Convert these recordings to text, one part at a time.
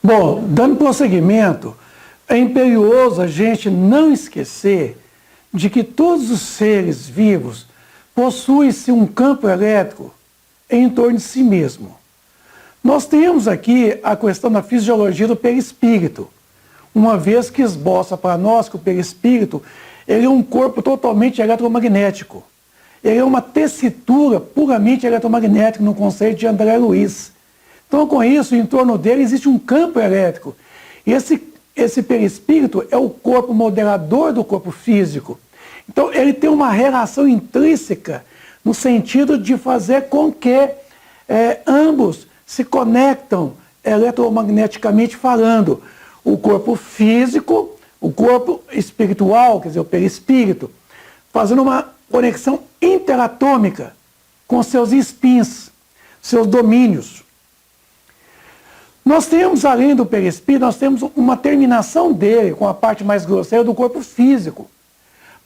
Bom, dando prosseguimento, é imperioso a gente não esquecer de que todos os seres vivos possuem-se um campo elétrico em torno de si mesmo. Nós temos aqui a questão da fisiologia do perispírito, uma vez que esboça para nós que o perispírito ele é um corpo totalmente eletromagnético. Ele é uma tessitura puramente eletromagnética no conceito de André Luiz. Então, com isso, em torno dele existe um campo elétrico. E esse perispírito é o corpo moderador do corpo físico. Então, ele tem uma relação intrínseca no sentido de fazer com que ambos se conectam eletromagneticamente falando. O corpo físico, o corpo espiritual, quer dizer, o perispírito, fazendo uma conexão interatômica com seus spins, seus domínios. Nós temos, além do perispírito, nós temos uma terminação dele com a parte mais grosseira do corpo físico,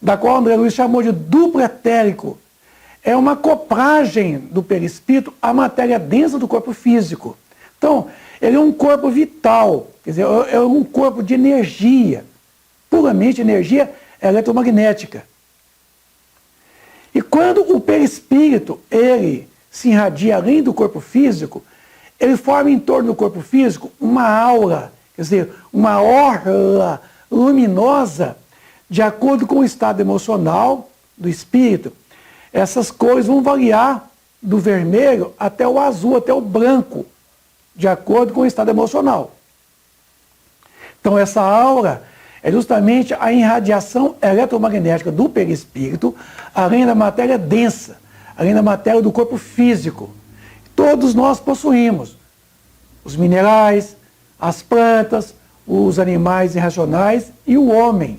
da qual André Luiz chamou de duplo etérico. É uma acoplagem do perispírito à matéria densa do corpo físico. Então, ele é um corpo vital, quer dizer, é um corpo de energia, puramente energia eletromagnética. E quando o perispírito, ele se irradia além do corpo físico, ele forma em torno do corpo físico uma aura, quer dizer, uma orla luminosa, de acordo com o estado emocional do espírito. Essas cores vão variar do vermelho até o azul, até o branco, de acordo com o estado emocional. Então essa aura é justamente a irradiação eletromagnética do perispírito, além da matéria densa, além da matéria do corpo físico. Todos nós possuímos os minerais, as plantas, os animais irracionais e o homem.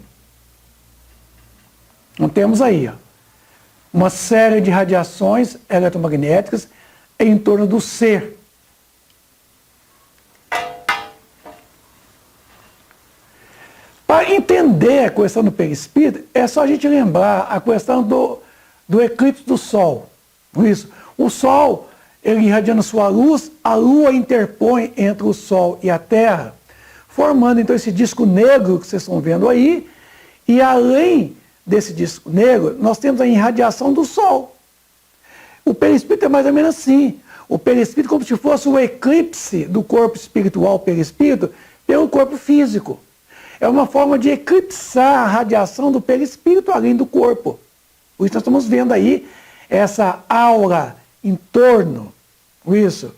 Então temos aí uma série de radiações eletromagnéticas em torno do ser. Para entender a questão do perispírito, é só a gente lembrar a questão do eclipse do Sol. Isso. O Sol, ele irradiando sua luz, a Lua interpõe entre o Sol e a Terra, formando então esse disco negro que vocês estão vendo aí, e além desse disco negro, nós temos a irradiação do Sol. O perispírito é mais ou menos assim. O perispírito como se fosse o eclipse do corpo espiritual, perispírito, pelo corpo físico. É uma forma de eclipsar a radiação do perispírito além do corpo. Por isso nós estamos vendo aí essa aura em torno, isso,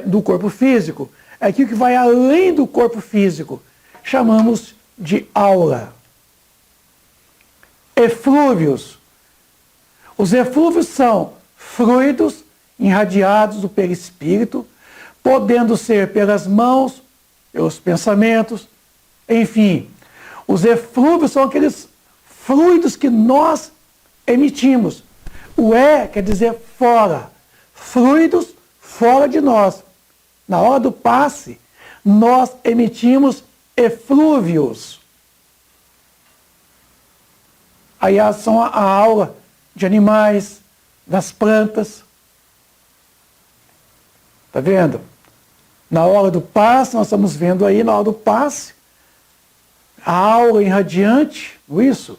do corpo físico. É aquilo que vai além do corpo físico. Chamamos de aura. Eflúvios. Os eflúvios são fluidos irradiados do perispírito, podendo ser pelas mãos, pelos pensamentos, enfim. Os eflúvios são aqueles fluidos que nós emitimos. O quer dizer fora. Fluidos fora de nós. Na hora do passe, nós emitimos eflúvios. Aí são a aura de animais, das plantas. Está vendo? Na hora do passe, nós estamos vendo aí, na hora do passe, a aura irradiante, isso,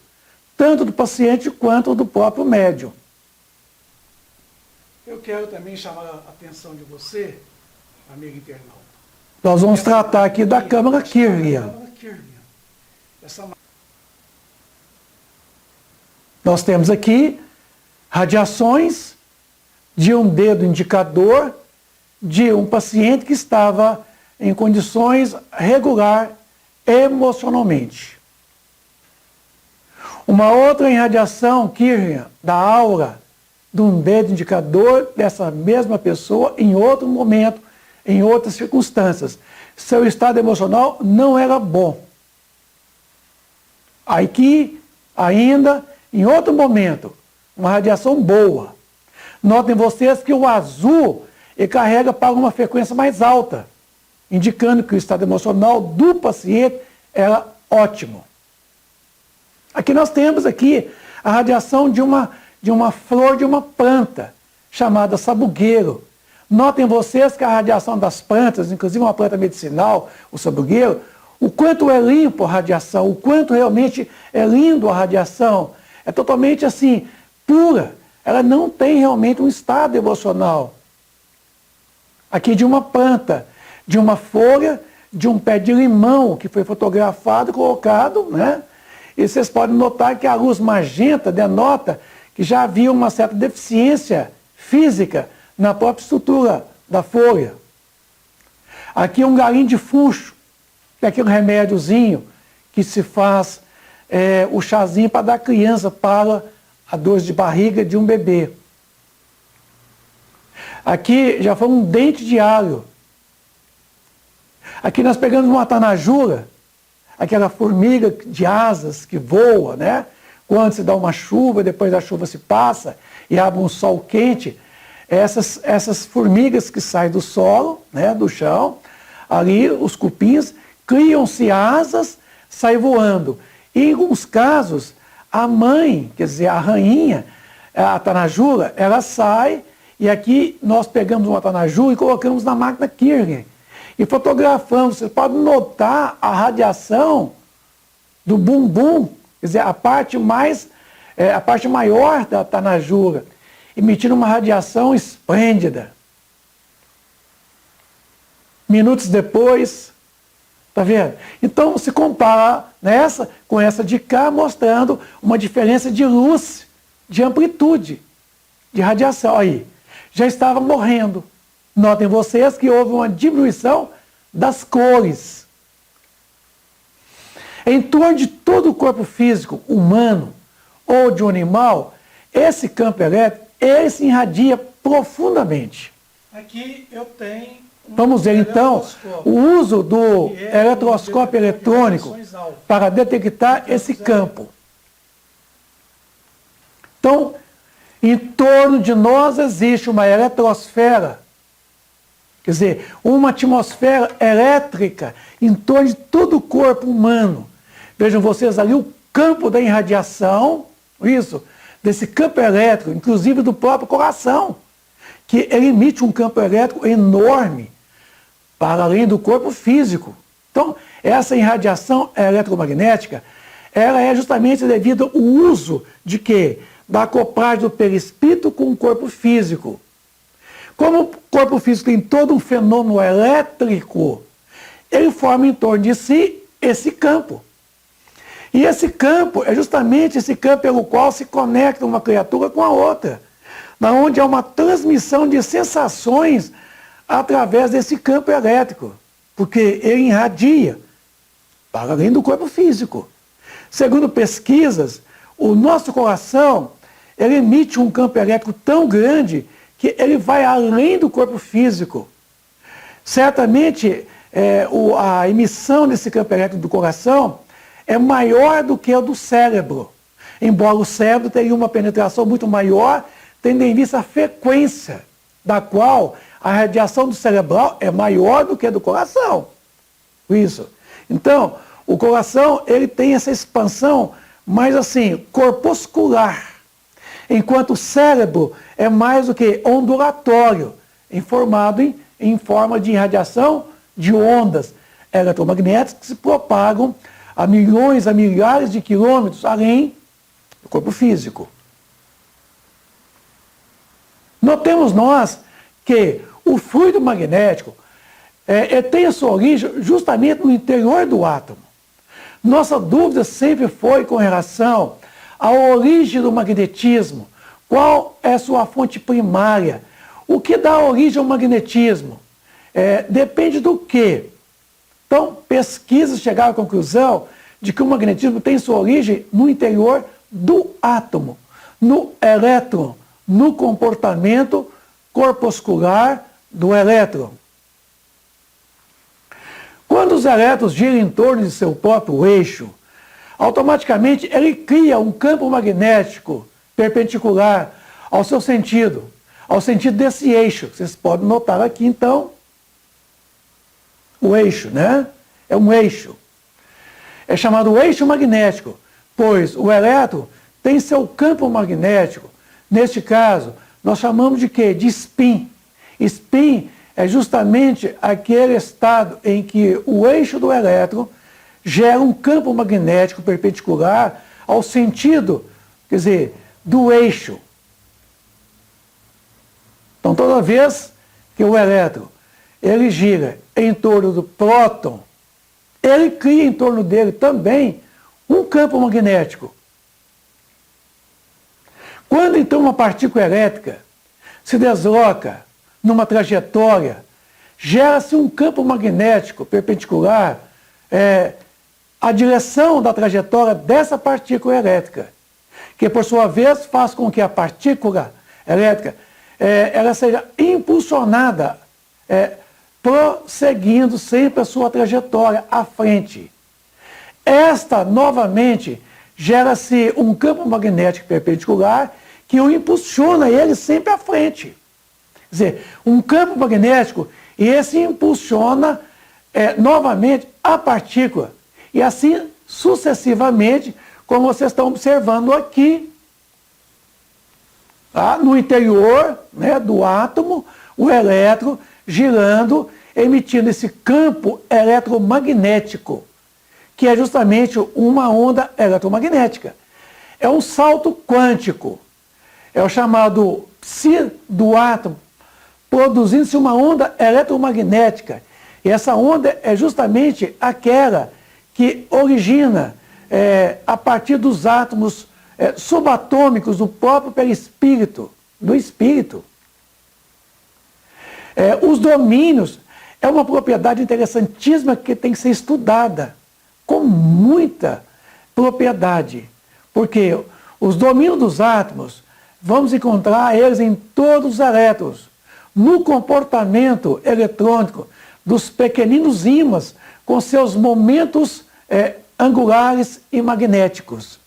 tanto do paciente quanto do próprio médium. Eu quero também chamar a atenção de você, amigo internauta. Nós vamos tratar aqui da câmara Kirlian. Nós temos aqui radiações de um dedo indicador de um paciente que estava em condições regular emocionalmente. Uma outra irradiação Kirlian da aura de um dedo indicador dessa mesma pessoa em outro momento, em outras circunstâncias. Seu estado emocional não era bom. Aqui, ainda, em outro momento, uma radiação boa. Notem vocês que o azul ele carrega para uma frequência mais alta, indicando que o estado emocional do paciente era ótimo. Aqui nós temos aqui a radiação de uma flor de uma planta, chamada sabugueiro. Notem vocês que a radiação das plantas, inclusive uma planta medicinal, o sabugueiro, o quanto é limpo a radiação, o quanto realmente é lindo a radiação, é totalmente assim, pura. Ela não tem realmente um estado emocional. Aqui de uma planta, de uma folha, de um pé de limão que foi fotografado e colocado, né? E vocês podem notar que a luz magenta denota que já havia uma certa deficiência física na própria estrutura da folha. Aqui um galinho de funcho, que é aquele remédiozinho que se faz o chazinho para dar criança para a dor de barriga de um bebê. Aqui já foi um dente de alho. Aqui nós pegamos uma tanajura, aquela formiga de asas que voa, né? Quando se dá uma chuva, depois da chuva se passa e abre um sol quente, essas formigas que saem do solo, né, do chão, ali os cupins, criam-se asas, saem voando. E em alguns casos, a mãe, quer dizer, a rainha, a tanajura, ela sai, e aqui nós pegamos uma tanajura e colocamos na máquina Kircher. E fotografamos, você pode notar a radiação do bumbum, quer dizer, a parte maior da tanajura, emitindo uma radiação esplêndida. Minutos depois, tá vendo? Então se compara nessa com essa de cá, mostrando uma diferença de luz, de amplitude, de radiação. Aí, já estava morrendo. Notem vocês que houve uma diminuição das cores. Em torno de todo o corpo físico humano ou de um animal, esse campo elétrico, ele se irradia profundamente. Aqui eu tenho vamos ver então o uso do eletroscópio eletrônico para detectar esse campo. Então, em torno de nós existe uma eletrosfera, quer dizer, uma atmosfera elétrica em torno de todo o corpo humano. Vejam vocês ali o campo da irradiação, isso, desse campo elétrico, inclusive do próprio coração, que ele emite um campo elétrico enorme, para além do corpo físico. Então, essa irradiação eletromagnética, ela é justamente devido ao uso de quê? Da acoplagem do perispírito com o corpo físico. Como o corpo físico tem todo um fenômeno elétrico, ele forma em torno de si esse campo. E esse campo é justamente esse campo pelo qual se conecta uma criatura com a outra, onde há uma transmissão de sensações através desse campo elétrico, porque ele irradia para além do corpo físico. Segundo pesquisas, o nosso coração, ele emite um campo elétrico tão grande que ele vai além do corpo físico. Certamente, a emissão desse campo elétrico do coração é maior do que a do cérebro. Embora o cérebro tenha uma penetração muito maior, tendo em vista a frequência da qual a radiação do cerebral é maior do que a do coração. Isso. Então, o coração, ele tem essa expansão mais assim, corpuscular, enquanto o cérebro é mais do que ondulatório, formado em forma de irradiação de ondas eletromagnéticas que se propagam a milhões, a milhares de quilômetros além do corpo físico. Notemos nós que o fluido magnético tem a sua origem justamente no interior do átomo. Nossa dúvida sempre foi com relação à origem do magnetismo. Qual é a sua fonte primária? O que dá origem ao magnetismo? Depende do quê? Então, pesquisas chegaram à conclusão de que o magnetismo tem sua origem no interior do átomo, no elétron, no comportamento corpuscular do elétron. Quando os elétrons giram em torno de seu próprio eixo, automaticamente ele cria um campo magnético perpendicular ao seu sentido, ao sentido desse eixo. Vocês podem notar aqui, então, o eixo, né? É um eixo. É chamado eixo magnético, pois o elétron tem seu campo magnético. Neste caso, nós chamamos de quê? De spin. Spin é justamente aquele estado em que o eixo do elétron gera um campo magnético perpendicular ao sentido, quer dizer, do eixo. Então, toda vez que o elétron ele gira em torno do próton, ele cria em torno dele também um campo magnético. Quando então uma partícula elétrica se desloca numa trajetória, gera-se um campo magnético perpendicular à direção da trajetória dessa partícula elétrica, que por sua vez faz com que a partícula elétrica ela seja impulsionada, prosseguindo sempre a sua trajetória à frente. Esta, novamente, gera-se um campo magnético perpendicular que o impulsiona ele sempre à frente. Quer dizer, um campo magnético, e esse impulsiona novamente a partícula. E assim sucessivamente, como vocês estão observando aqui, tá? No interior, né, do átomo, o elétron girando, emitindo esse campo eletromagnético, que é justamente uma onda eletromagnética. É um salto quântico. É o chamado psi do átomo, produzindo-se uma onda eletromagnética. E essa onda é justamente aquela que origina, a partir dos átomos subatômicos do próprio perispírito, do espírito. Os domínios é uma propriedade interessantíssima que tem que ser estudada com muita propriedade, porque os domínios dos átomos, vamos encontrar eles em todos os elétrons, no comportamento eletrônico dos pequeninos ímãs com seus momentos angulares e magnéticos.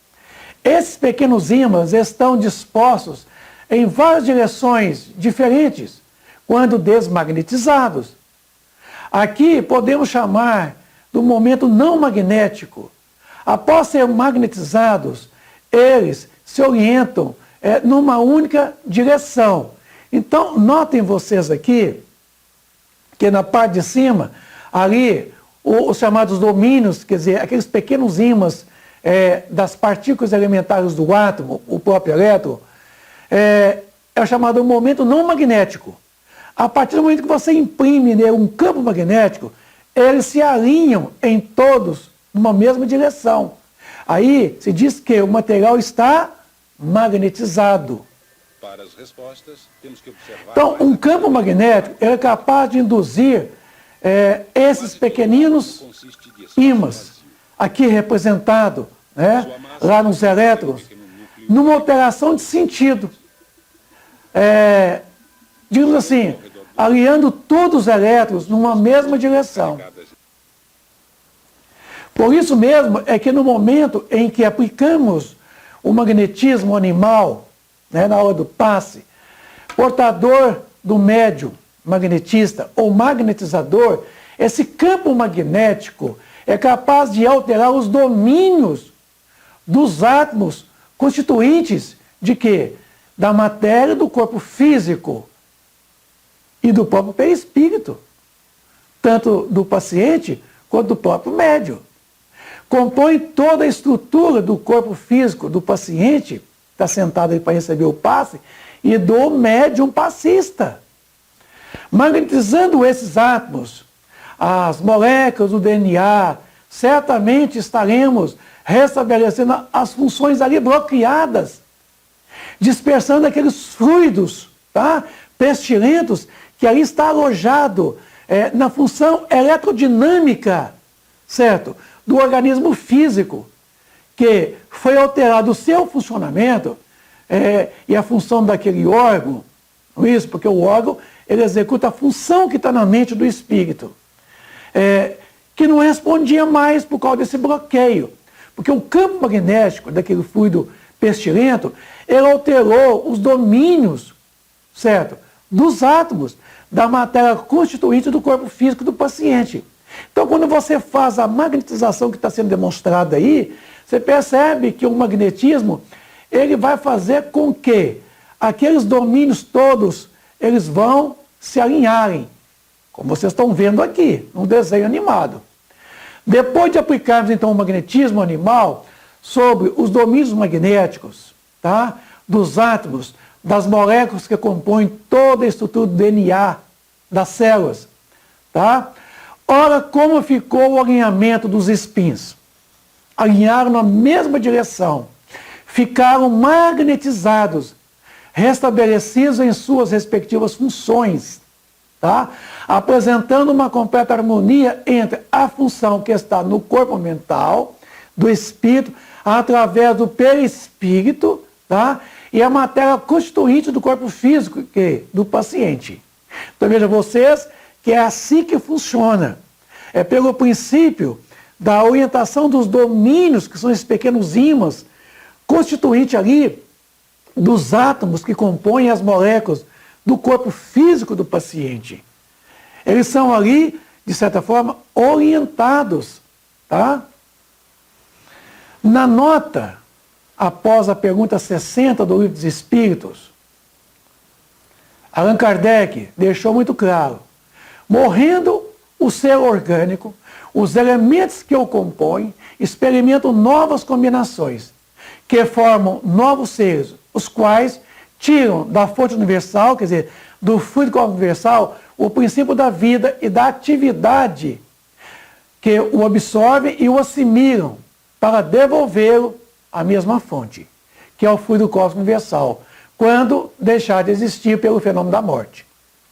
Esses pequenos ímãs estão dispostos em várias direções diferentes quando desmagnetizados. Aqui podemos chamar do momento não magnético. Após ser magnetizados, eles se orientam numa única direção. Então, notem vocês aqui que na parte de cima, ali, os chamados domínios, quer dizer, aqueles pequenos ímãs das partículas elementares do átomo, o próprio elétron, é o chamado momento não magnético. A partir do momento que você imprime nele um campo magnético, eles se alinham em todos numa mesma direção. Aí se diz que o material está magnetizado. Para as respostas, temos que observar. Então, um campo magnético é capaz de induzir esses pequeninos ímãs, aqui representado, né, lá nos elétrons, numa alteração de sentido. Digamos assim, alinhando todos os elétrons numa mesma direção. Por isso mesmo é que no momento em que aplicamos o magnetismo animal, né, na hora do passe, portador do médium magnetista ou magnetizador, esse campo magnético é capaz de alterar os domínios dos átomos constituintes de quê? Da matéria do corpo físico e do próprio perispírito, tanto do paciente quanto do próprio médium. Compõe toda a estrutura do corpo físico do paciente, está sentado aí para receber o passe, e do médium passista. Magnetizando esses átomos, as moléculas do DNA, certamente estaremos restabelecendo as funções ali bloqueadas, dispersando aqueles fluidos, tá, pestilentos que ali está alojado na função eletrodinâmica, certo? Do organismo físico, que foi alterado o seu funcionamento e a função daquele órgão, não é isso? Porque o órgão ele executa a função que está na mente do espírito, que não respondia mais por causa desse bloqueio, porque o campo magnético daquele fluido pestilento, ele alterou os domínios, certo? Dos átomos, da matéria constituinte do corpo físico do paciente. Então, quando você faz a magnetização que está sendo demonstrada aí, você percebe que o magnetismo, ele vai fazer com que aqueles domínios todos, eles vão se alinharem, como vocês estão vendo aqui, no desenho animado. Depois de aplicarmos, então, o magnetismo animal sobre os domínios magnéticos, tá? Dos átomos, das moléculas que compõem toda a estrutura do DNA das células, tá? Ora, como ficou o alinhamento dos spins? Alinharam na mesma direção, ficaram magnetizados, restabelecidos em suas respectivas funções, tá? Apresentando uma completa harmonia entre a função que está no corpo mental, do espírito, através do perispírito, tá? E a matéria constituinte do corpo físico do paciente. Então veja vocês que é assim que funciona. É pelo princípio da orientação dos domínios, que são esses pequenos ímãs, constituinte ali dos átomos que compõem as moléculas do corpo físico do paciente. Eles são ali, de certa forma, orientados, tá? Na nota, após a pergunta 60 do Livro dos Espíritos, Allan Kardec deixou muito claro: morrendo o ser orgânico, os elementos que o compõem experimentam novas combinações, que formam novos seres, os quais tiram da fonte universal, quer dizer, do fluido universal, o princípio da vida e da atividade, que o absorvem e o assimilam para devolvê-lo à mesma fonte, que é o fluido cósmico universal, quando deixar de existir pelo fenômeno da morte.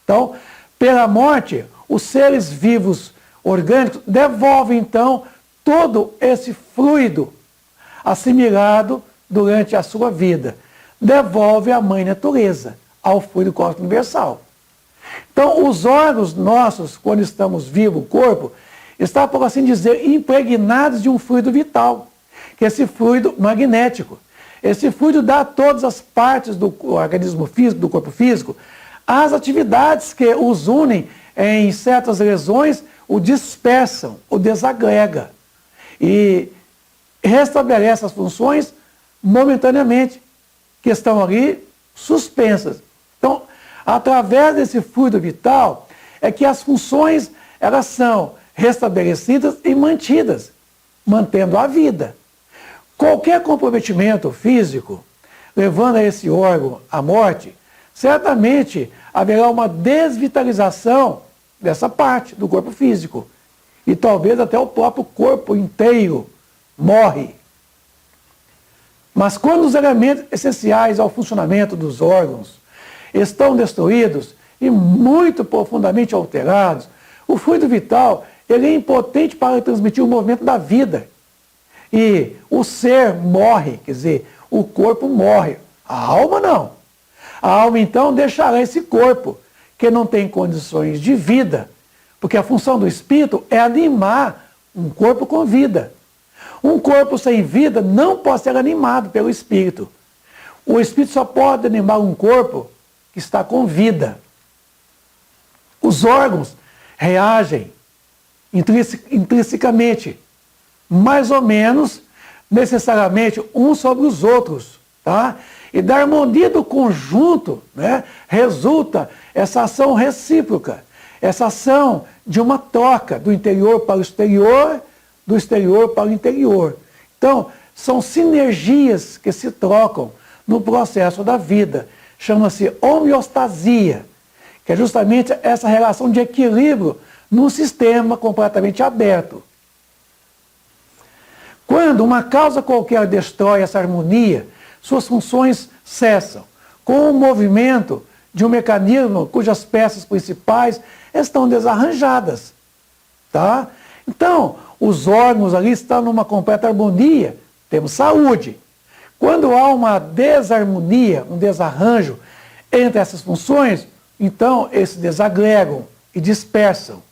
Então, pela morte, os seres vivos orgânicos devolvem, então, todo esse fluido assimilado durante a sua vida. Devolve à mãe natureza, ao fluido cósmico universal. Então, os órgãos nossos, quando estamos vivos, o corpo, está, por assim dizer, impregnados de um fluido vital, que é esse fluido magnético. Esse fluido dá a todas as partes do organismo físico, do corpo físico, as atividades que os unem em certas lesões, o dispersam, o desagrega e restabelece as funções momentaneamente, que estão ali suspensas. Então, através desse fluido vital, é que as funções elas são restabelecidas e mantidas, mantendo a vida. Qualquer comprometimento físico, levando a esse órgão à morte, certamente haverá uma desvitalização dessa parte do corpo físico. E talvez até o próprio corpo inteiro morre. Mas quando os elementos essenciais ao funcionamento dos órgãos estão destruídos e muito profundamente alterados, o fluido vital ele é impotente para transmitir o movimento da vida. E o ser morre, quer dizer, o corpo morre. A alma não. A alma então deixará esse corpo, que não tem condições de vida, porque a função do espírito é animar um corpo com vida. Um corpo sem vida não pode ser animado pelo espírito. O espírito só pode animar um corpo que está com vida. Os órgãos reagem intrinsecamente, mais ou menos, necessariamente, uns sobre os outros, tá? E da harmonia do conjunto, né, resulta essa ação recíproca, essa ação de uma troca do interior para o exterior, do exterior para o interior. Então, são sinergias que se trocam no processo da vida. Chama-se homeostasia, que é justamente essa relação de equilíbrio num sistema completamente aberto. Quando uma causa qualquer destrói essa harmonia, suas funções cessam, com o movimento de um mecanismo cujas peças principais estão desarranjadas. Tá? Então, os órgãos ali estão numa completa harmonia, temos saúde. Quando há uma desarmonia, um desarranjo entre essas funções, então eles se desagregam e dispersam.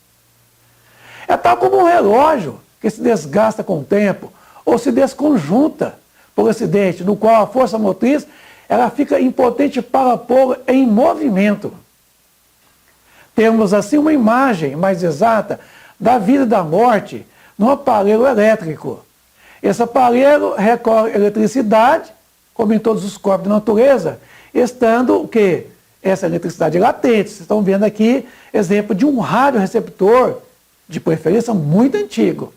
É tal como um relógio que se desgasta com o tempo ou se desconjunta por acidente, no qual a força motriz ela fica impotente para pôr em movimento. Temos assim uma imagem mais exata da vida e da morte num aparelho elétrico. Esse aparelho recorre à eletricidade, como em todos os corpos da natureza, estando o quê? essa eletricidade latente. Vocês estão vendo aqui exemplo de um radioreceptor, de preferência muito antigo.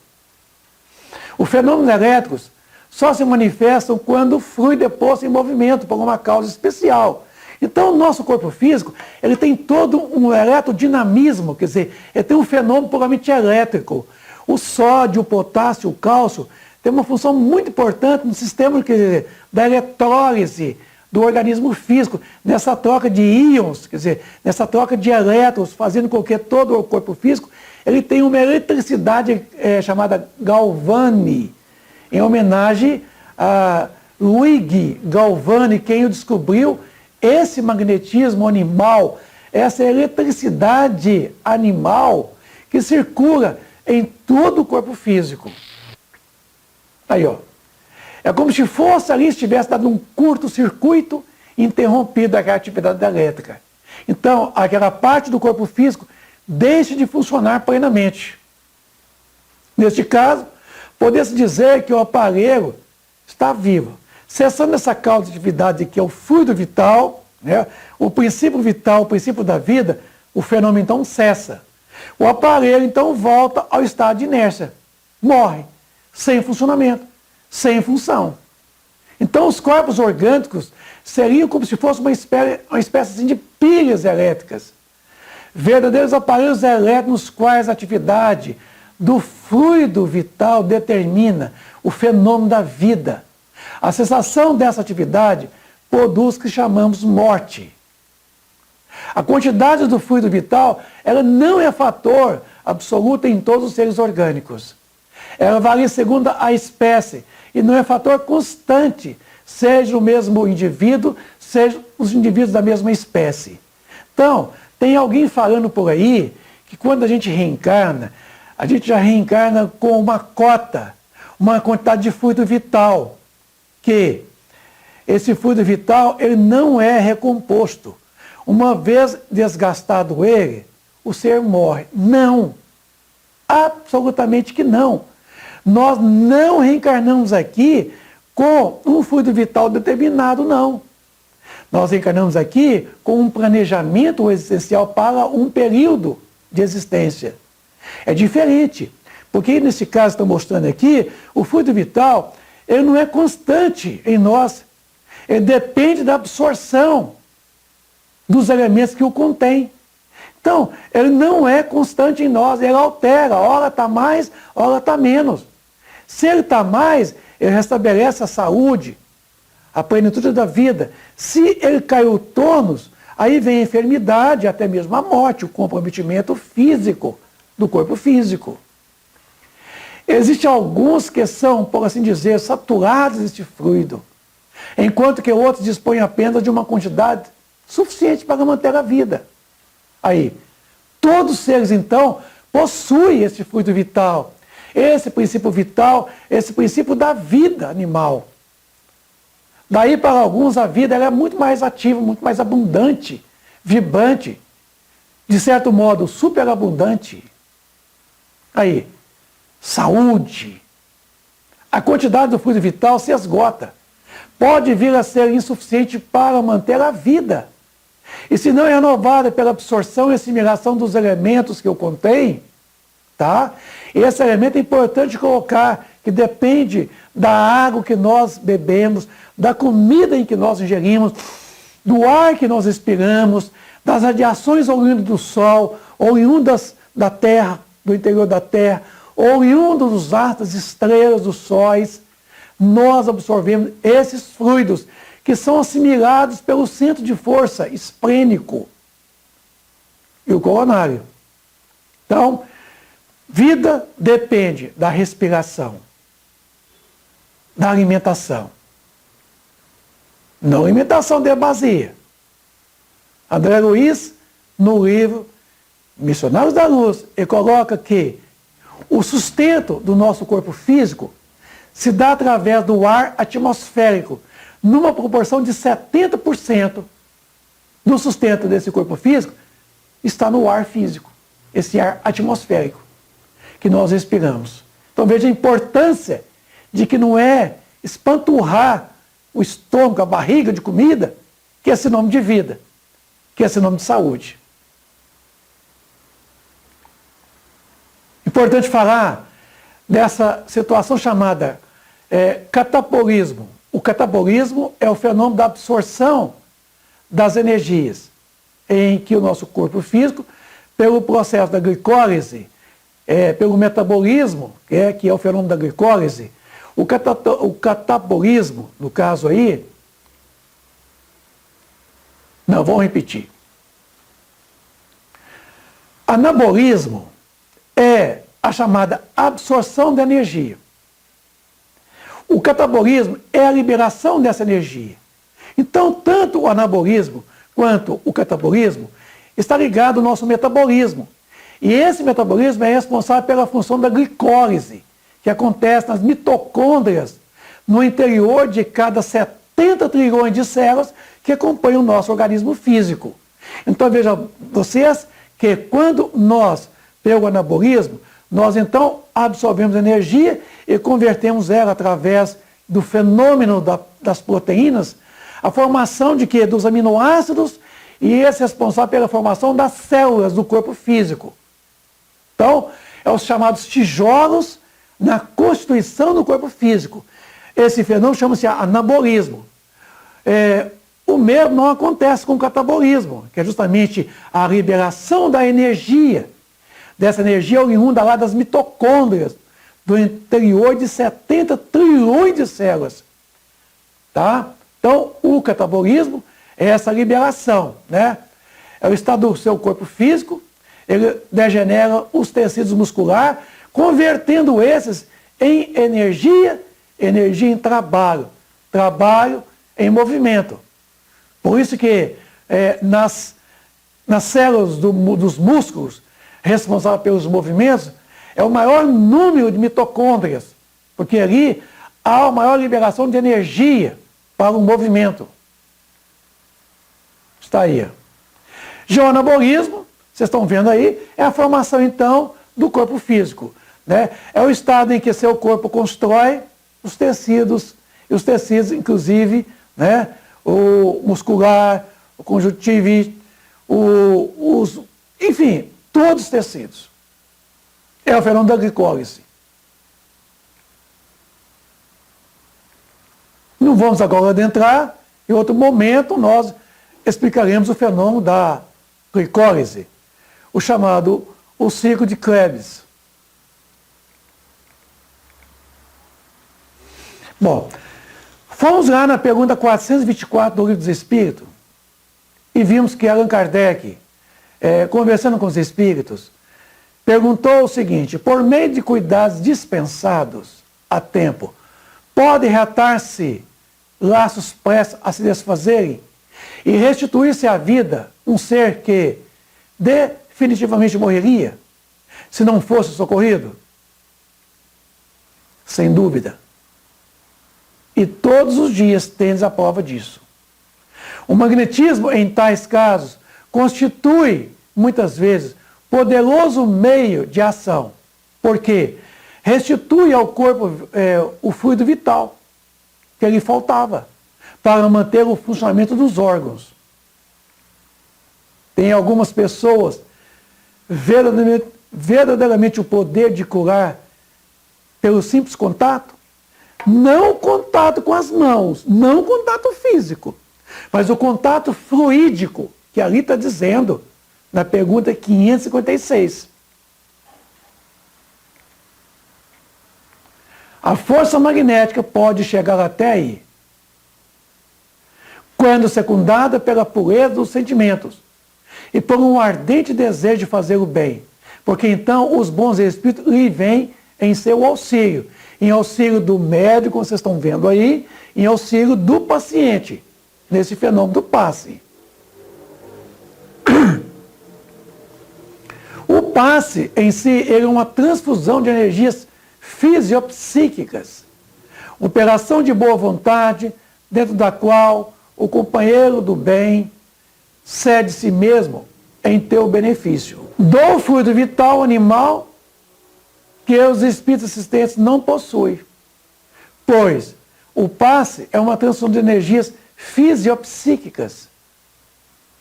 Os fenômenos elétricos só se manifestam quando o fluido é posto em movimento por uma causa especial. Então, o nosso corpo físico, ele tem todo um eletrodinamismo, quer dizer, ele tem um fenômeno puramente elétrico. O sódio, o potássio, o cálcio tem uma função muito importante no sistema, quer dizer, da eletrólise do organismo físico, nessa troca de íons, quer dizer, nessa troca de elétrons, fazendo com que todo o corpo físico ele tenha uma eletricidade chamada Galvani, em homenagem a Luigi Galvani, quem o descobriu, esse magnetismo animal, essa eletricidade animal que circula em todo o corpo físico. Aí, ó. É como se fosse ali, estivesse dado um curto-circuito interrompido aquela atividade elétrica. Então, aquela parte do corpo físico deixa de funcionar plenamente. Neste caso, poderia-se dizer que o aparelho está vivo. Cessando essa causa de atividade que é o fluido vital, né, o princípio vital, o princípio da vida, o fenômeno então cessa. O aparelho então volta ao estado de inércia, morre, sem funcionamento, sem função. Então os corpos orgânicos seriam como se fosse uma espécie assim, de pilhas elétricas, verdadeiros aparelhos elétricos nos quais a atividade do fluido vital determina o fenômeno da vida. A cessação dessa atividade produz o que chamamos morte. A quantidade do fluido vital, ela não é fator absoluto em todos os seres orgânicos. Ela varia segundo a espécie e não é fator constante, seja o mesmo indivíduo, seja os indivíduos da mesma espécie. Então, tem alguém falando por aí que quando a gente reencarna, a gente já reencarna com uma cota, uma quantidade de fluido vital, que esse fluido vital ele não é recomposto. Uma vez desgastado ele, o ser morre. Não. Absolutamente que não. Nós não reencarnamos aqui com um fluido vital determinado, não. Nós reencarnamos aqui com um planejamento existencial para um período de existência. É diferente, porque nesse caso estou mostrando aqui, o fluido vital ele não é constante em nós. Ele depende da absorção dos elementos que o contém. Então, ele não é constante em nós, ele altera, ora está mais, ora está menos. Se ele está mais, ele restabelece a saúde, a plenitude da vida. Se ele caiu o tônus, aí vem a enfermidade, até mesmo a morte, o comprometimento físico do corpo físico. Existem alguns que são, por assim dizer, saturados deste fluido, enquanto que outros dispõem apenas de uma quantidade suficiente para manter a vida. Aí, todos os seres, então, possuem esse fluido vital, esse princípio vital, esse princípio da vida animal. Daí, para alguns, a vida ela é muito mais ativa, muito mais abundante, vibrante, de certo modo, superabundante. Aí, saúde. A quantidade do fluido vital se esgota. Pode vir a ser insuficiente para manter a vida. E se não é renovada pela absorção e assimilação dos elementos que o contém, tá? Esse elemento é importante colocar, que depende da água que nós bebemos, da comida em que nós ingerimos, do ar que nós respiramos, das radiações oriundas do Sol, oriundas da Terra, do interior da Terra, oriundas dos astros, das estrelas, dos sóis. Nós absorvemos esses fluidos que são assimilados pelo centro de força esplênico e o coronário. Então, vida depende da respiração, da alimentação. Não alimentação de vazia. André Luiz, no livro Missionários da Luz, ele coloca que o sustento do nosso corpo físico se dá através do ar atmosférico, numa proporção de 70% do sustento desse corpo físico está no ar físico, esse ar atmosférico que nós respiramos. Então veja a importância de que não é espanturrar o estômago, a barriga de comida, que é sinônimo de vida. que é sinônimo de saúde. Importante falar dessa situação chamada catabolismo. O catabolismo é o fenômeno da absorção das energias, em que o nosso corpo físico, pelo processo da glicólise, pelo metabolismo, que é o fenômeno da glicólise, o catabolismo, no caso aí, não, vamos repetir. Anabolismo é a chamada absorção da energia. O catabolismo é a liberação dessa energia. Então, tanto o anabolismo quanto o catabolismo está ligado ao nosso metabolismo. E esse metabolismo é responsável pela função da glicólise, que acontece nas mitocôndrias, no interior de cada 70 trilhões de células que acompanham o nosso organismo físico. Então, vejam vocês que quando nós, pelo anabolismo, nós então absorvemos energia e convertemos ela através do fenômeno das proteínas, a formação de quê? Dos aminoácidos, e esse é responsável pela formação das células do corpo físico. Então, é os chamados tijolos na constituição do corpo físico. Esse fenômeno chama-se anabolismo. O mesmo não acontece com o catabolismo, que é justamente a liberação da energia, dessa energia oriunda lá das mitocôndrias, do interior de 70 trilhões de células. Tá? Então, o catabolismo é essa liberação, né? É o estado do seu corpo físico, ele degenera os tecidos musculares, convertendo esses em energia, energia em trabalho, trabalho em movimento. Por isso que nas células dos músculos, responsável pelos movimentos, é o maior número de mitocôndrias, porque ali há a maior liberação de energia para o movimento. Está aí. Já o anabolismo, vocês estão vendo aí, é a formação então do corpo físico, né? É o estado em que seu corpo constrói os tecidos, e os tecidos, inclusive, né, o muscular, o conjuntivite, enfim, todos os tecidos. É o fenômeno da glicólise. Não vamos agora adentrar, em outro momento nós explicaremos o fenômeno da glicólise, o chamado o ciclo de Krebs. Bom, fomos lá na pergunta 424 do Livro dos Espíritos e vimos que Allan Kardec, conversando com os espíritos, perguntou o seguinte: por meio de cuidados dispensados a tempo, pode reatar-se laços prestes a se desfazerem e restituir-se à vida um ser que definitivamente morreria se não fosse socorrido? Sem dúvida. E todos os dias tendes a prova disso. O magnetismo, em tais casos, constitui, muitas vezes, poderoso meio de ação, porque restitui ao corpo o fluido vital que lhe faltava para manter o funcionamento dos órgãos. Tem algumas pessoas verdadeiramente o poder de curar pelo simples contato, não contato com as mãos, não contato físico, mas o contato fluídico, que ali está dizendo na pergunta 556. A força magnética pode chegar até aí, quando secundada pela pureza dos sentimentos e por um ardente desejo de fazer o bem, porque então os bons espíritos lhe vêm em seu auxílio, em auxílio do médico, como vocês estão vendo aí, em auxílio do paciente, nesse fenômeno do passe. O passe em si ele é uma transfusão de energias fisiopsíquicas, operação de boa vontade, dentro da qual o companheiro do bem cede si mesmo em teu benefício. Do fluido vital animal que os espíritos assistentes não possuem, pois o passe é uma transfusão de energias fisiopsíquicas.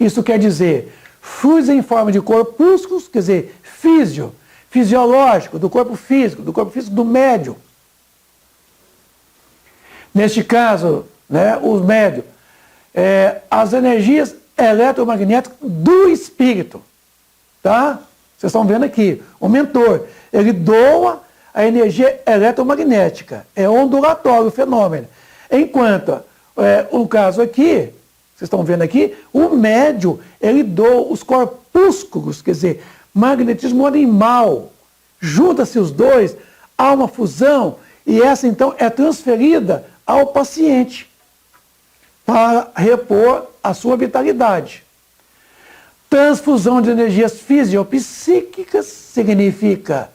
Isso quer dizer, fluidos em forma de corpúsculos, quer dizer, fisiológico, do corpo físico do médium. Neste caso, né, os médios, as energias eletromagnéticas do espírito. Tá? Vocês estão vendo aqui, o mentor, ele doa a energia eletromagnética, é ondulatório o fenômeno. Enquanto, o caso aqui, vocês estão vendo aqui, o médium, ele doa os corpúsculos, quer dizer, magnetismo animal. Junta-se os dois, há uma fusão, e essa então é transferida ao paciente para repor a sua vitalidade. Transfusão de energias fisiopsíquicas significa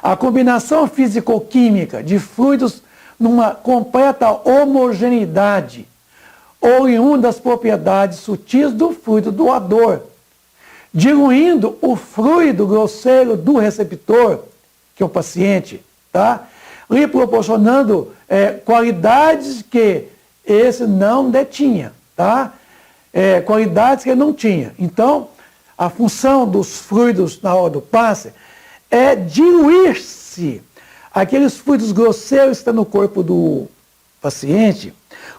a combinação físico-química de fluidos numa completa homogeneidade, oriunda das propriedades sutis do fluido doador, diluindo o fluido grosseiro do receptor, que é o paciente, tá? Lhe proporcionando qualidades que esse não detinha, tá? Qualidades que ele não tinha. Então, a função dos fluidos na hora do passe é diluir-se aqueles fluidos grosseiros que estão no corpo do paciente,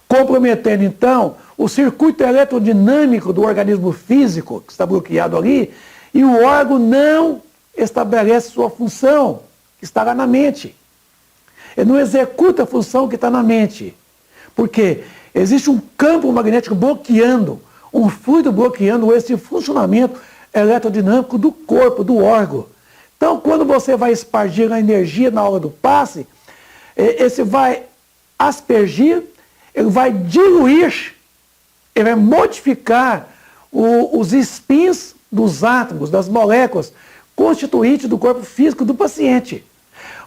comprometendo, então, o circuito eletrodinâmico do organismo físico, que está bloqueado ali, e o órgão não estabelece sua função, que está lá na mente. Ele não executa a função que está na mente. Porque existe um campo magnético bloqueando, um fluido bloqueando esse funcionamento eletrodinâmico do corpo, do órgão. Então, quando você vai espargir a energia na hora do passe, esse vai aspergir, ele vai diluir, ele vai modificar os spins dos átomos, das moléculas constituintes do corpo físico do paciente,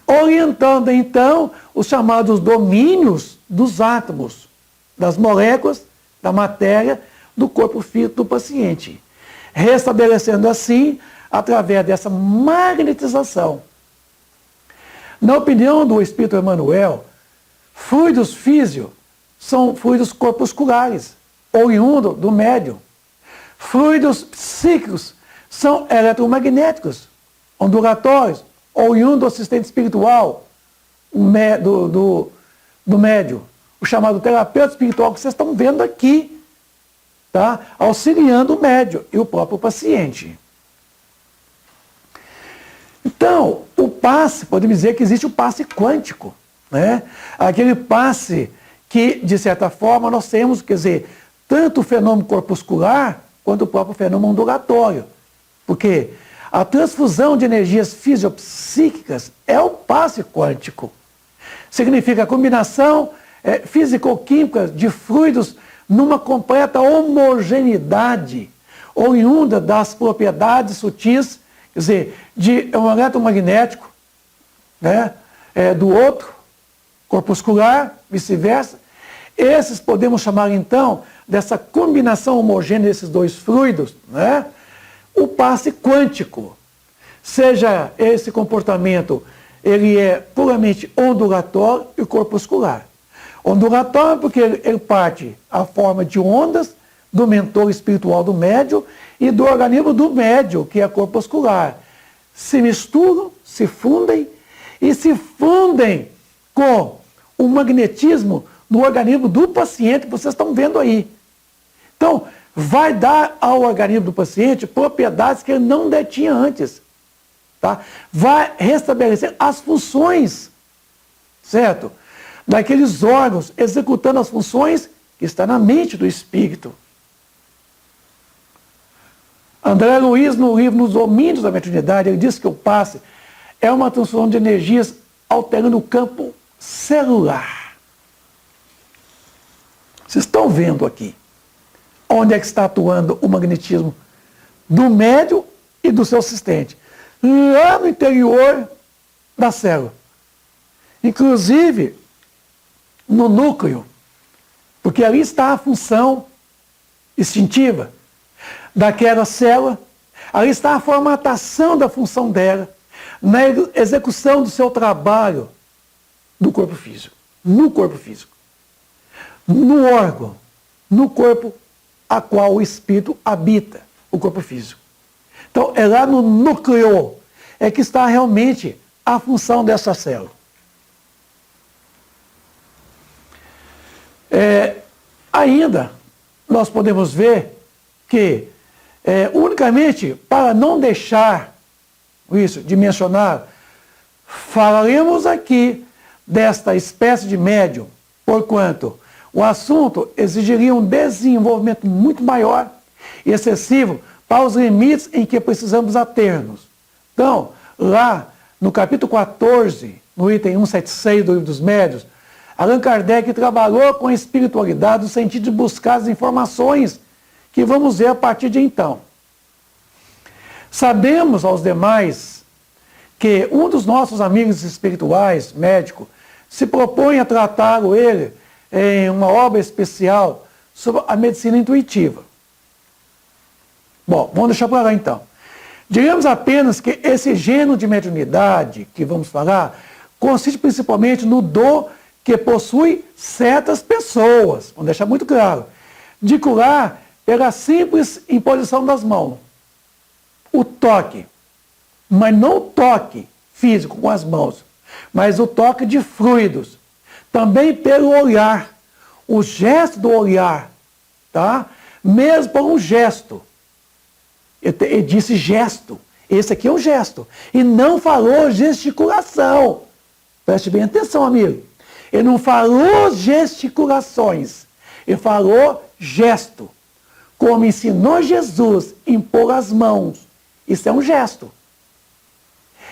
orientando então os chamados domínios dos átomos, das moléculas, da matéria do corpo físico do paciente, restabelecendo assim, através dessa magnetização. Na opinião do Espírito Emmanuel, fluidos físicos são fluidos corpusculares, oriundos do médium. Fluidos psíquicos são eletromagnéticos, ondulatórios, oriundo do assistente espiritual do médium, o chamado terapeuta espiritual que vocês estão vendo aqui, tá? Auxiliando o médium e o próprio paciente. Então, o passe, podemos dizer que existe o passe quântico, né? Aquele passe que, de certa forma, nós temos, quer dizer, tanto o fenômeno corpuscular quanto o próprio fenômeno ondulatório. Porque a transfusão de energias fisiopsíquicas é o passe quântico. Significa a combinação físico-química de fluidos numa completa homogeneidade, oriunda das propriedades sutis, quer dizer, de um eletromagnético, né, do outro, corpuscular, vice-versa. Esses podemos chamar, então, dessa combinação homogênea desses dois fluidos, né, o passe quântico. Seja esse comportamento, ele é puramente ondulatório e corpuscular. Ondulatório porque ele parte a forma de ondas do mentor espiritual do médium e do organismo do médium, que é corpuscular. Se misturam, se fundem e se fundem com o magnetismo no organismo do paciente que vocês estão vendo aí. Então, vai dar ao organismo do paciente propriedades que ele não detinha antes. Tá? Vai restabelecer as funções, certo? Daqueles órgãos, executando as funções que estão na mente do espírito. André Luiz, no livro Nos Domínios da Mediunidade, ele diz que o passe é uma transfusão de energias alterando o campo celular. Vocês estão vendo aqui onde é que está atuando o magnetismo do médium e do seu assistente. Lá no interior da célula. Inclusive no núcleo, porque ali está a função instintiva daquela célula, ali está a formatação da função dela, na execução do seu trabalho do corpo físico, no corpo físico, no órgão, no corpo a qual o espírito habita o corpo físico. Então, é lá no núcleo é que está realmente a função dessa célula. Ainda, nós podemos ver que, unicamente, para não deixar isso de mencionar, falaremos aqui desta espécie de médium, porquanto o assunto exigiria um desenvolvimento muito maior e excessivo para os limites em que precisamos ater-nos. Então, lá no capítulo 14, no item 176 do Livro dos Médiuns, Allan Kardec trabalhou com a espiritualidade no sentido de buscar as informações que vamos ver a partir de então. Sabemos aos demais que um dos nossos amigos espirituais, médico, se propõe a tratá-lo ele em uma obra especial sobre a medicina intuitiva. Bom, vamos deixar para lá então. Digamos apenas que esse gênero de mediunidade que vamos falar consiste principalmente no dom que possui certas pessoas, vamos deixar muito claro, de curar pela simples imposição das mãos. O toque, mas não o toque físico com as mãos, mas o toque de fluidos. Também pelo olhar, o gesto do olhar, tá? Mesmo por um gesto. Ele disse gesto, esse aqui é um gesto, e não falou gesticulação. Preste bem atenção, amigo. Ele não falou gesticulações, ele falou gesto. Como ensinou Jesus, impor as mãos. Isso é um gesto.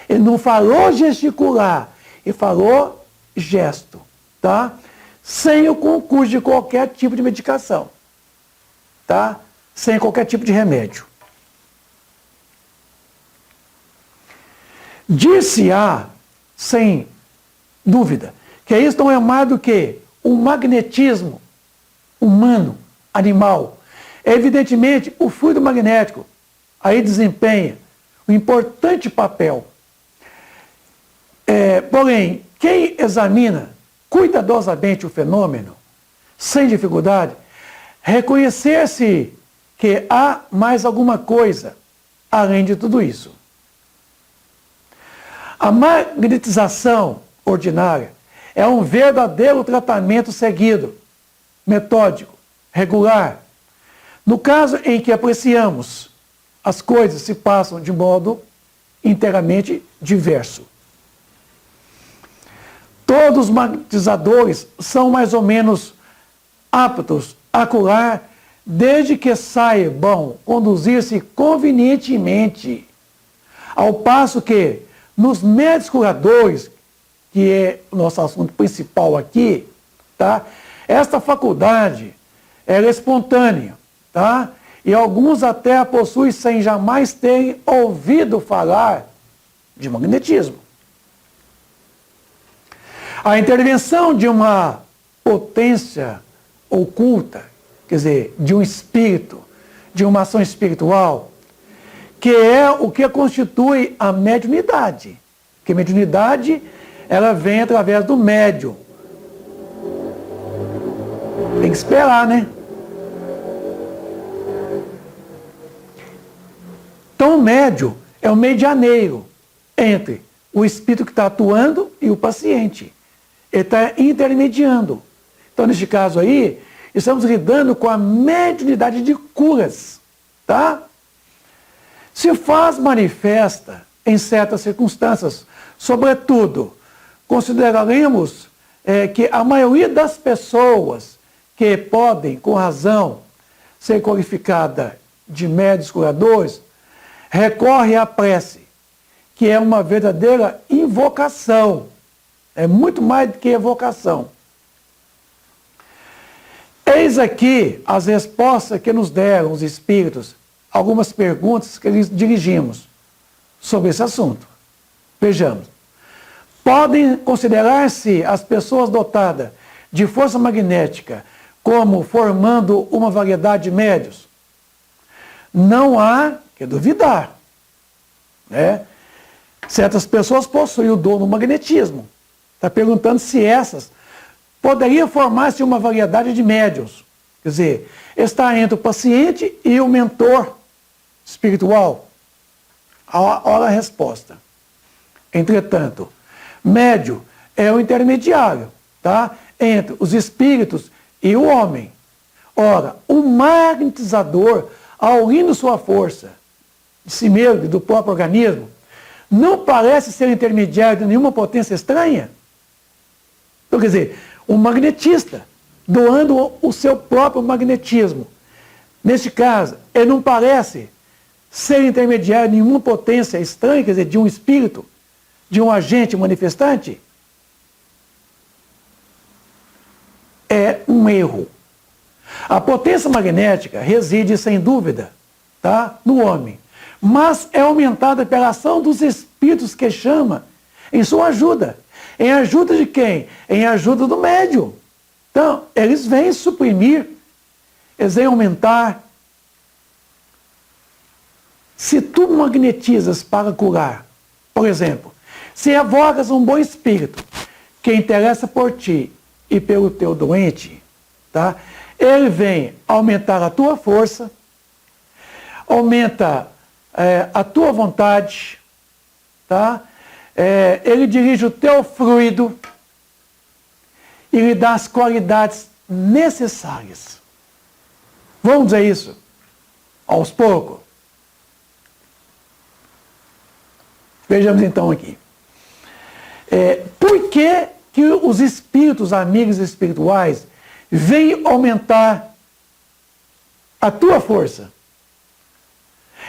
Ele não falou gesticular, ele falou gesto, tá? Sem o concurso de qualquer tipo de medicação, tá? Sem qualquer tipo de remédio. Dir-se-á, sem dúvida, que isso não é mais do que um magnetismo humano, animal. Evidentemente, o fluido magnético aí desempenha um importante papel. Porém, quem examina cuidadosamente o fenômeno, sem dificuldade, reconhecer-se que há mais alguma coisa além de tudo isso. A magnetização ordinária é um verdadeiro tratamento seguido, metódico, regular. No caso em que apreciamos, as coisas se passam de modo inteiramente diverso. Todos os magnetizadores são mais ou menos aptos a curar, desde que saibam conduzir-se convenientemente. Ao passo que, nos médios curadores, que é o nosso assunto principal aqui, tá? Esta faculdade ela é espontânea, tá? E alguns até a possuem sem jamais terem ouvido falar de magnetismo. A intervenção de uma potência oculta, quer dizer, de um espírito, de uma ação espiritual, que é o que constitui a mediunidade. Porque a mediunidade, ela vem através do médium. Tem que esperar, né? Então o médium é o medianeiro entre o espírito que está atuando e o paciente. Ele está intermediando. Então, neste caso aí, estamos lidando com a mediunidade de curas, tá? Se faz manifesta em certas circunstâncias, sobretudo, consideraremos que a maioria das pessoas que podem, com razão, ser qualificada de médiuns curadores, recorre à prece, que é uma verdadeira invocação. É muito mais do que evocação. Eis aqui as respostas que nos deram os espíritos, algumas perguntas que lhes dirigimos sobre esse assunto. Vejamos. Podem considerar-se as pessoas dotadas de força magnética como formando uma variedade de médios? Não há que duvidar, né? Certas pessoas possuem o dom do magnetismo. Está perguntando se essas poderiam formar-se uma variedade de médiuns. Quer dizer, está entre o paciente e o mentor espiritual. Olha a resposta. Entretanto, médium é o intermediário, tá? Entre os espíritos e o homem. Ora, o magnetizador, ao unindo sua força de si mesmo e do próprio organismo, não parece ser intermediário de nenhuma potência estranha? Então, quer dizer, o magnetista, doando o seu próprio magnetismo. Neste caso, ele não parece ser intermediário de nenhuma potência estranha, quer dizer, de um espírito, de um agente manifestante? É um erro. A potência magnética reside, sem dúvida, tá, no homem, mas é aumentada pela ação dos espíritos que chama em sua ajuda. Em ajuda de quem? Em ajuda do médium. Então, eles vêm suprimir, eles vêm aumentar. Se tu magnetizas para curar, por exemplo, se evogas um bom espírito que interessa por ti e pelo teu doente, tá? Ele vem aumentar a tua força, aumenta a tua vontade, tá? Ele dirige o teu fluido e lhe dá as qualidades necessárias. Vamos dizer isso aos poucos. Vejamos então aqui. Por que os espíritos, amigos espirituais, vêm aumentar a tua força?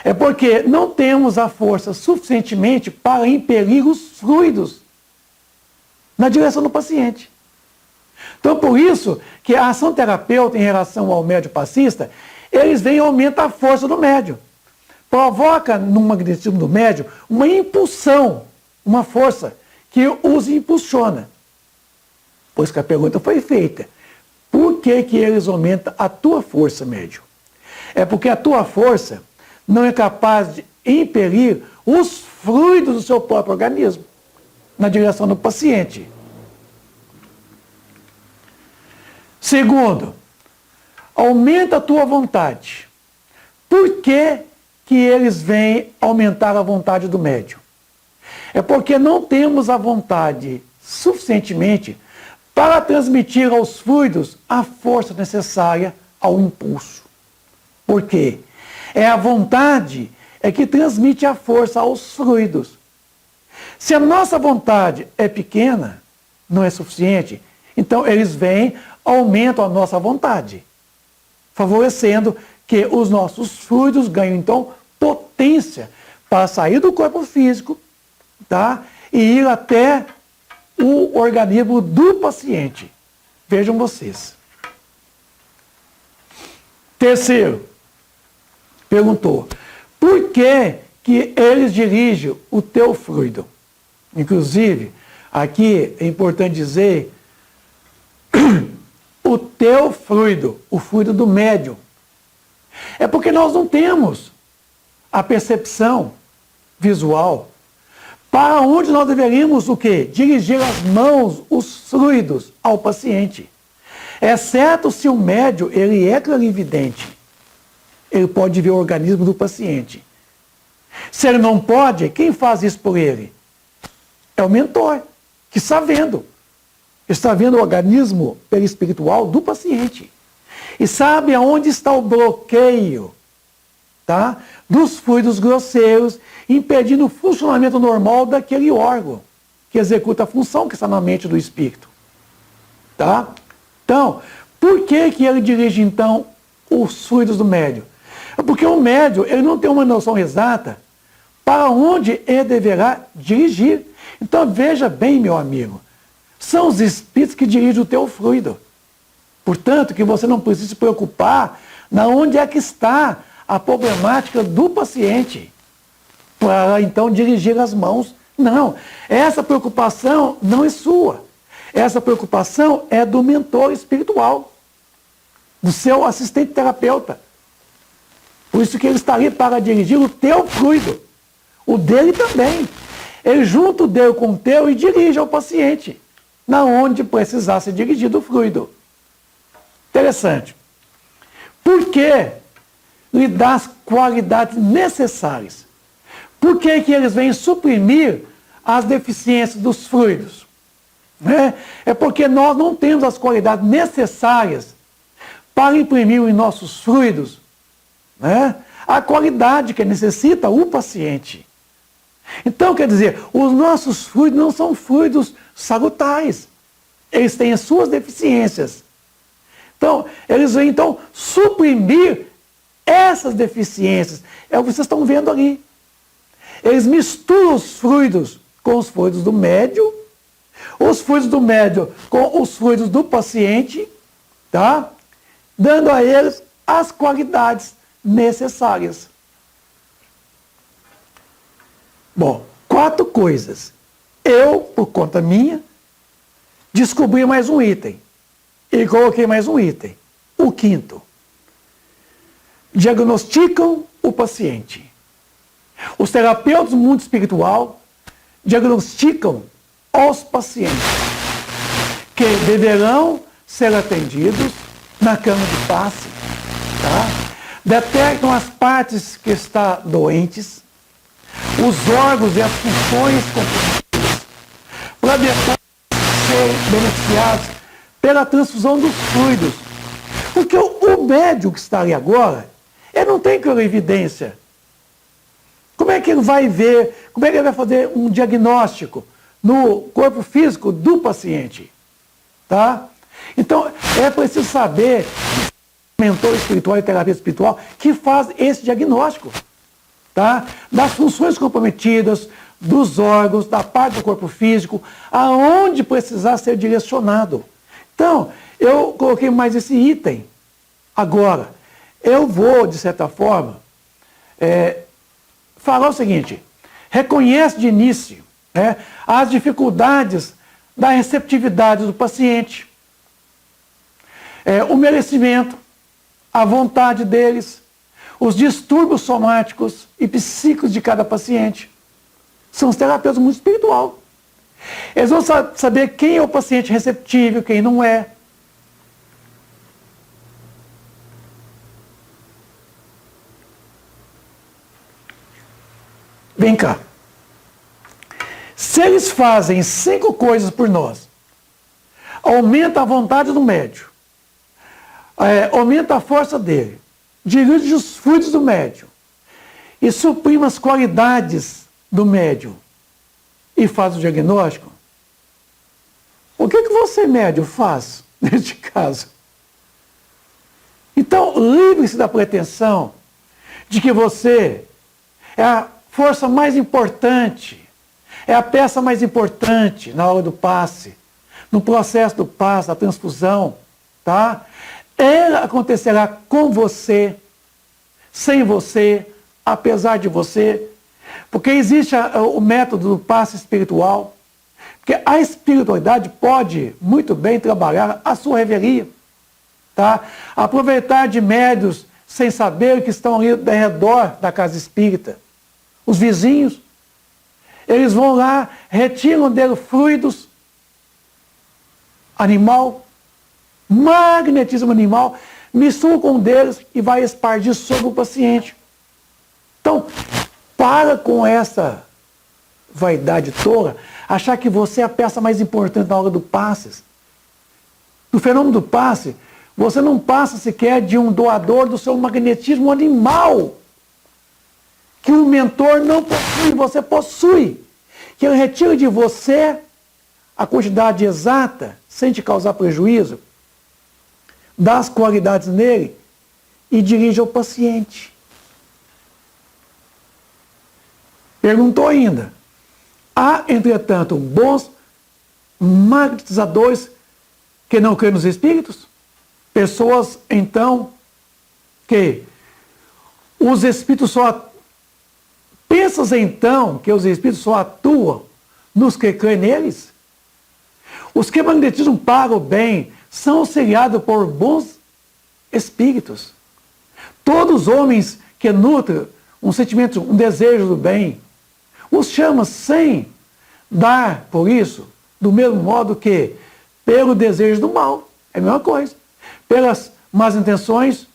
É porque não temos a força suficientemente para impelir os fluidos na direção do paciente. Então, por isso que a ação terapêutica em relação ao médium passista, eles vêm e aumentam a força do médium. Provoca no magnetismo do médium uma impulsão, uma força que os impulsiona. Pois que a pergunta foi feita. Por que eles aumentam a tua força, médium? É porque a tua força não é capaz de impelir os fluidos do seu próprio organismo na direção do paciente. Segundo, aumenta a tua vontade. Por que eles vêm aumentar a vontade do médium? É porque não temos a vontade suficientemente para transmitir aos fluidos a força necessária ao impulso. Por quê? É a vontade que transmite a força aos fluidos. Se a nossa vontade é pequena, não é suficiente, então eles vêm, aumentam a nossa vontade, favorecendo que os nossos fluidos ganhem, então, potência para sair do corpo físico, tá? E ir até o organismo do paciente. Vejam vocês. Terceiro, perguntou, por que eles dirigem o teu fluido? Inclusive, aqui é importante dizer o teu fluido, o fluido do médium. É porque nós não temos a percepção visual para onde nós deveríamos o quê? Dirigir as mãos, os fluidos ao paciente. Exceto se o médium ele é clarividente. Ele pode ver o organismo do paciente. Se ele não pode, quem faz isso por ele? É o mentor, que está vendo. Está vendo o organismo perispiritual do paciente. E sabe aonde está o bloqueio, tá? Dos fluidos grosseiros, impedindo o funcionamento normal daquele órgão que executa a função que está na mente do espírito. Tá? Então, por que ele dirige, então, os fluidos do médium? É porque o médium ele não tem uma noção exata para onde ele deverá dirigir. Então, veja bem, meu amigo, são os espíritos que dirigem o teu fluido. Portanto, que você não precisa se preocupar na onde é que está a problemática do paciente, para então dirigir as mãos. Não, essa preocupação não é sua. Essa preocupação é do mentor espiritual, do seu assistente terapeuta. Por isso que ele está ali para dirigir o teu fluido, o dele também. Ele junta o dele com o teu e dirige ao paciente, na onde precisar ser dirigido o fluido. Interessante. Porque lhe dá as qualidades necessárias. Por que que eles vêm suprimir as deficiências dos fluidos? É porque nós não temos as qualidades necessárias para imprimir em nossos fluidos a qualidade que necessita o paciente. Então, quer dizer, os nossos fluidos não são fluidos salutares. Eles têm as suas deficiências. Então, eles vêm então suprimir essas deficiências. É o que vocês estão vendo ali. Eles misturam os fluidos com os fluidos do médio, os fluidos do médio com os fluidos do paciente, tá? Dando a eles as qualidades necessárias. Bom, 4 coisas. Eu, por conta minha, descobri mais um item. E coloquei mais um item. O 5º. Diagnosticam o paciente. Os terapeutas do mundo espiritual diagnosticam os pacientes que deverão ser atendidos na cama de passe. Tá? Detectam as partes que estão doentes, os órgãos e as funções comprometidas, para depois serem beneficiados pela transfusão dos fluidos. Porque o médico que está ali agora, ele não tem clarividência. Como é que ele vai ver, como é que ele vai fazer um diagnóstico no corpo físico do paciente? Tá? Então, é preciso saber que mentor espiritual e terapia espiritual que faz esse diagnóstico. Tá? Das funções comprometidas, dos órgãos, da parte do corpo físico, aonde precisar ser direcionado. Então, eu coloquei mais esse item. Agora, eu vou, de certa forma, falar o seguinte: reconhece de início as dificuldades da receptividade do paciente, o merecimento, a vontade deles, os distúrbios somáticos e psíquicos de cada paciente. São os terapeutas do mundo espiritual. Eles vão saber quem é o paciente receptível, quem não é. Vem cá. Se eles fazem 5 coisas por nós, aumenta a vontade do médium, aumenta a força dele, dirige os fluidos do médium e suprime as qualidades do médium e faz o diagnóstico, o que você, médium, faz neste caso? Então, livre-se da pretensão de que você é a força mais importante, é a peça mais importante na hora do passe, no processo do passe, da transfusão, tá? Ela acontecerá com você, sem você, apesar de você, porque existe o método do passe espiritual, porque a espiritualidade pode muito bem trabalhar a sua revelia, tá? Aproveitar de médios sem saber que estão ali ao redor da casa espírita. Os vizinhos, eles vão lá, retiram dele fluidos, animal, magnetismo animal, misturam com um deles e vai espargir sobre o paciente. Então, para com essa vaidade tola, achar que você é a peça mais importante na hora do passe. No fenômeno do passe, você não passa sequer de um doador do seu magnetismo animal, que o mentor não possui, você possui. Que ele retira de você a quantidade exata, sem te causar prejuízo, dá as qualidades nele e dirige ao paciente. Perguntou ainda: há, entretanto, bons magnetizadores que não creem nos espíritos? Pessoas, então, que os espíritos só... Pensas, então, que os espíritos só atuam nos que creem neles? Os que magnetizam para o bem são auxiliados por bons espíritos. Todos os homens que nutrem um sentimento, um desejo do bem, os chama sem dar por isso, do mesmo modo que pelo desejo do mal. É a mesma coisa. Pelas más intenções,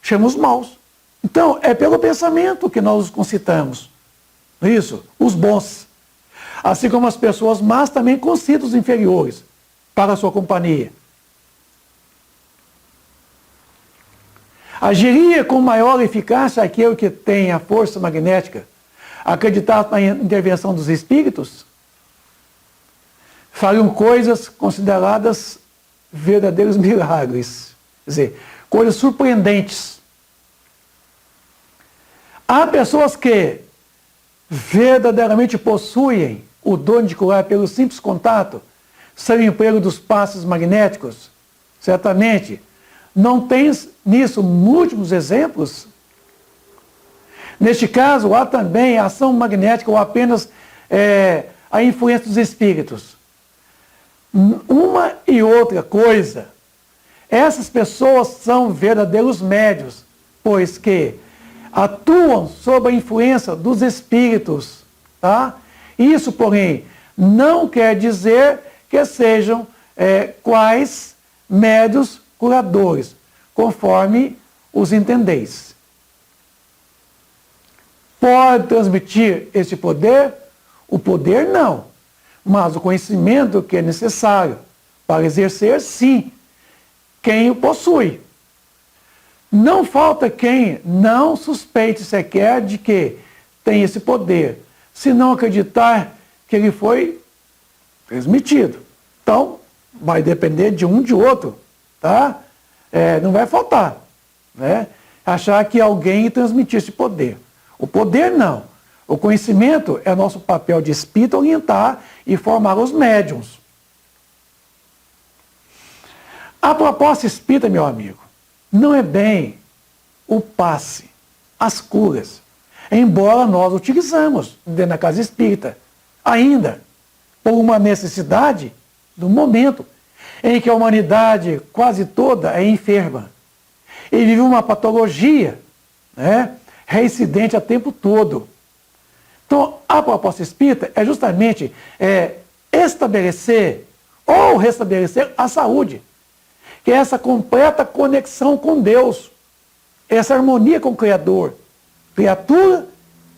chama os maus. Então, é pelo pensamento que nós os concitamos. Isso, os bons. Assim como as pessoas más também concitam os inferiores para a sua companhia. Agiria com maior eficácia aquele que tem a força magnética, acreditado na intervenção dos espíritos? Fariam coisas consideradas verdadeiros milagres, quer dizer, coisas surpreendentes. Há pessoas que verdadeiramente possuem o dom de curar pelo simples contato, sem o emprego dos passes magnéticos? Certamente. Não tem nisso múltiplos exemplos? Neste caso, há também a ação magnética ou apenas a influência dos espíritos. Uma e outra coisa. Essas pessoas são verdadeiros médios, pois que atuam sob a influência dos espíritos. Tá? Isso, porém, não quer dizer que sejam quais médios curadores, conforme os entendeis. Pode transmitir esse poder? O poder não, mas o conhecimento que é necessário para exercer, sim, quem o possui. Não falta quem não suspeite sequer de que tem esse poder, se não acreditar que ele foi transmitido. Então, vai depender de um de outro. Tá? Não vai faltar, né? Achar que alguém transmitiu esse poder. O poder não. O conhecimento é nosso papel de espírito orientar e formar os médiuns. A proposta espírita, meu amigo, não é bem o passe, as curas, embora nós utilizamos dentro da casa espírita, ainda por uma necessidade do momento, em que a humanidade quase toda é enferma e vive uma patologia, né, reincidente a tempo todo. Então, a proposta espírita é justamente estabelecer ou restabelecer a saúde, que é essa completa conexão com Deus, essa harmonia com o Criador. Criatura,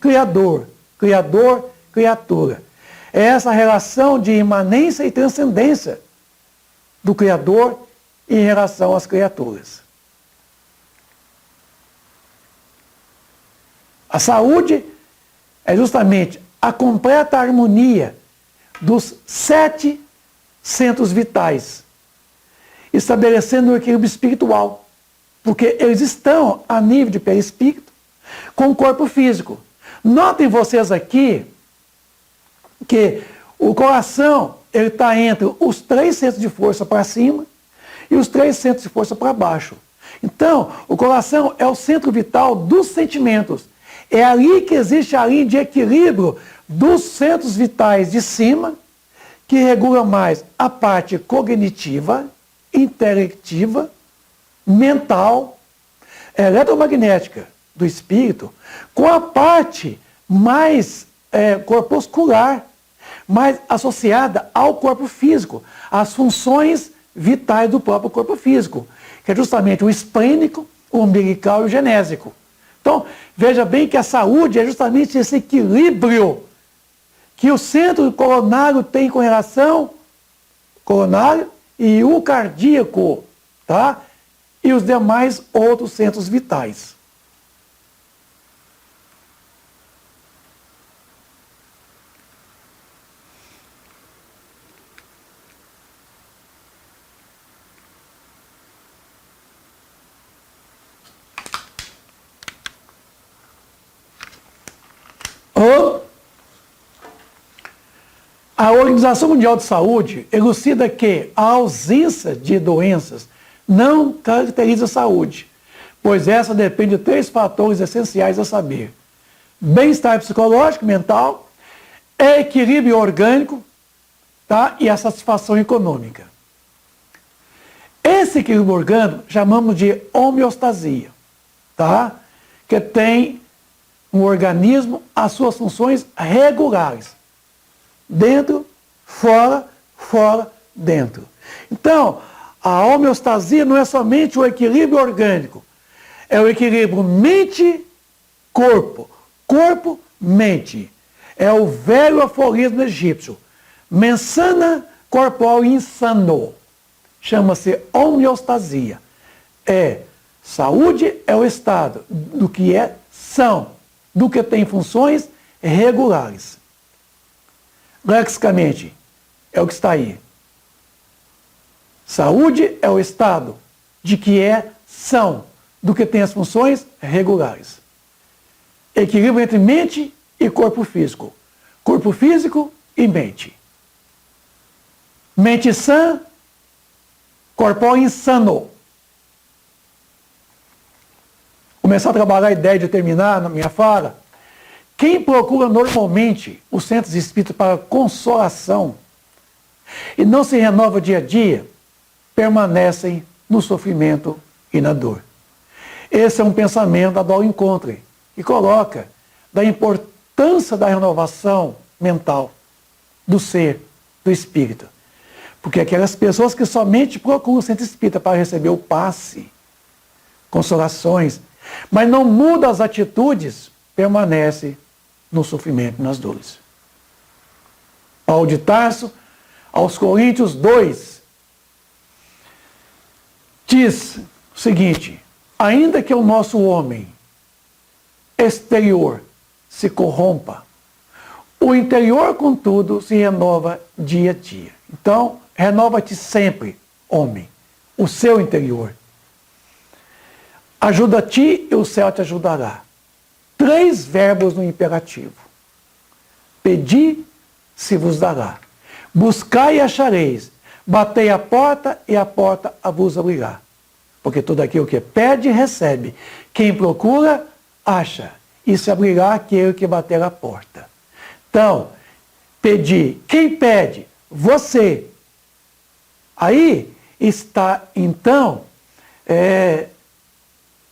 Criador, Criador, criatura. É essa relação de imanência e transcendência do Criador em relação às criaturas. A saúde é justamente a completa harmonia dos 7 centros vitais, estabelecendo o equilíbrio espiritual, porque eles estão a nível de perispírito com o corpo físico. Notem vocês aqui que o coração ele está entre os 3 centros de força para cima e os 3 centros de força para baixo. Então, o coração é o centro vital dos sentimentos. É ali que existe a linha de equilíbrio dos centros vitais de cima, que regula mais a parte cognitiva, intelectiva, mental, eletromagnética do espírito, com a parte mais corpuscular, mais associada ao corpo físico, às funções vitais do próprio corpo físico, que é justamente o esplênico, o umbilical e o genésico. Então, veja bem que a saúde é justamente esse equilíbrio que o centro coronário tem com relação coronário e o cardíaco, tá? E os demais outros centros vitais. A Organização Mundial de Saúde elucida que a ausência de doenças não caracteriza a saúde, pois essa depende de 3 fatores essenciais a saber: bem-estar psicológico, mental, equilíbrio orgânico, tá? E a satisfação econômica. Esse equilíbrio orgânico chamamos de homeostasia, tá? Que tem um organismo as suas funções regulares. Dentro, fora, fora, dentro. Então, a homeostasia não é somente o equilíbrio orgânico, É o equilíbrio mente-corpo. Corpo-mente. É o velho aforismo egípcio. Mensana corporal insano. Chama-se homeostasia. Saúde é o estado do que é são, do que tem funções regulares. Lexicamente, é o que está aí. Saúde é o estado de que é são, do que tem as funções regulares. Equilíbrio entre mente e corpo físico. Corpo físico e mente. Mente sã, corpo insano. Começar a trabalhar a ideia de terminar na minha fala. Quem procura normalmente os centros espíritas para consolação e não se renova dia a dia, permanecem no sofrimento e na dor. Esse é um pensamento da Dora Encontre, que coloca da importância da renovação mental do ser, do espírito. Porque aquelas pessoas que somente procuram o centro espírita para receber o passe, consolações, mas não muda as atitudes, permanece no sofrimento e nas dores. Paulo de Tarso, aos Coríntios 2, diz o seguinte: ainda que o nosso homem exterior se corrompa, o interior, contudo, se renova dia a dia. Então, renova-te sempre, homem, o seu interior. Ajuda-te e o céu te ajudará. 3 verbos no imperativo. Pedi, se vos dará. Buscai e achareis. Batei a porta e a porta a vos abrirá. Porque tudo aquilo que pede, recebe. Quem procura, acha. E se abrirá aquele que bater a porta. Então, pedi. Quem pede? Você. Aí está, então,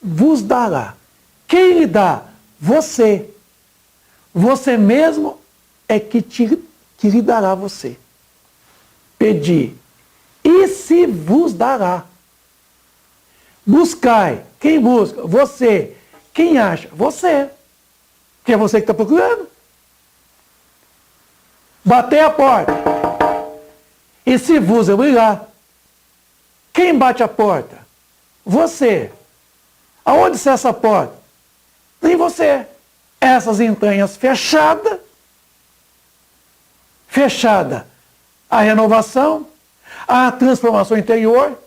vos dará. Quem lhe dá? Você. Você mesmo é que lhe dará você. Pedi. E se vos dará. Buscai. Quem busca? Você. Quem acha? Você. Que é você que está procurando. Bater a porta. E se vos abrirá. Quem bate a porta? Você. Aonde está essa porta? Nem você. Essas entranhas fechadas. Fechada a renovação, a transformação interior,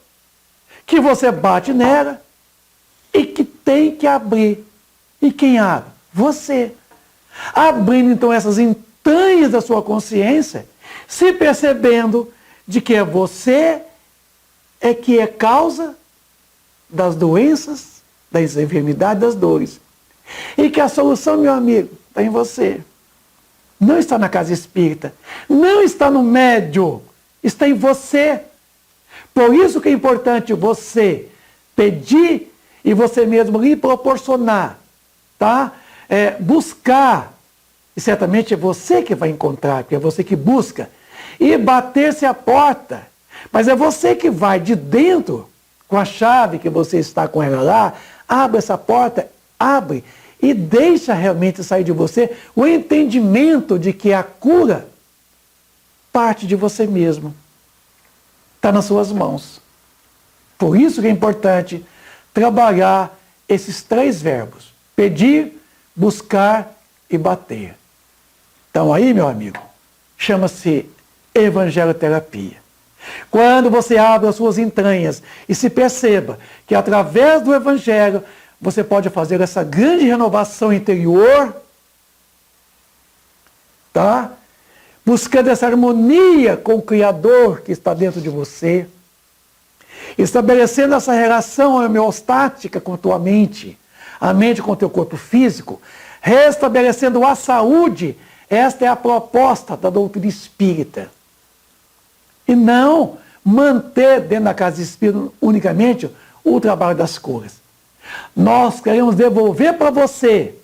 que você bate nela e que tem que abrir. E quem abre? Você. Abrindo então essas entranhas da sua consciência, se percebendo de que é você que é causa das doenças, das enfermidades, das dores. E que a solução, meu amigo, está em você. Não está na casa espírita. Não está no médium. Está em você. Por isso que é importante você pedir e você mesmo lhe proporcionar. Tá? Buscar. E certamente é você que vai encontrar, porque é você que busca. E bater-se a porta. Mas é você que vai de dentro, com a chave que você está com ela lá, abre essa porta, abre e deixa realmente sair de você o entendimento de que a cura parte de você mesmo. Está nas suas mãos. Por isso que é importante trabalhar esses 3 verbos. Pedir, buscar e bater. Então aí, meu amigo, chama-se evangeloterapia. Quando você abre as suas entranhas e se perceba que através do evangelho você pode fazer essa grande renovação interior, tá? Buscando essa harmonia com o Criador que está dentro de você, estabelecendo essa relação homeostática com a tua mente, a mente com o teu corpo físico, restabelecendo a saúde. Esta é a proposta da doutrina espírita. E não manter dentro da casa espírita unicamente o trabalho das curas. Nós queremos devolver para você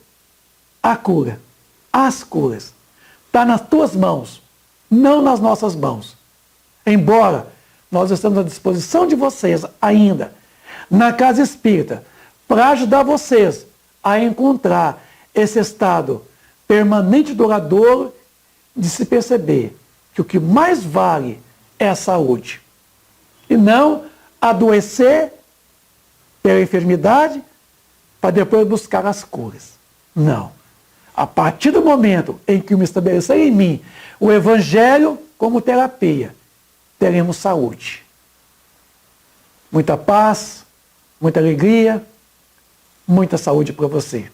a cura, as curas. Está nas tuas mãos, não nas nossas mãos. Embora nós estamos à disposição de vocês ainda, na casa espírita, para ajudar vocês a encontrar esse estado permanente e duradouro de se perceber que o que mais vale é a saúde. E não adoecer pela enfermidade para depois buscar as curas. Não. A partir do momento em que eu me estabelecer em mim o Evangelho como terapia, teremos saúde. Muita paz, muita alegria, muita saúde para você.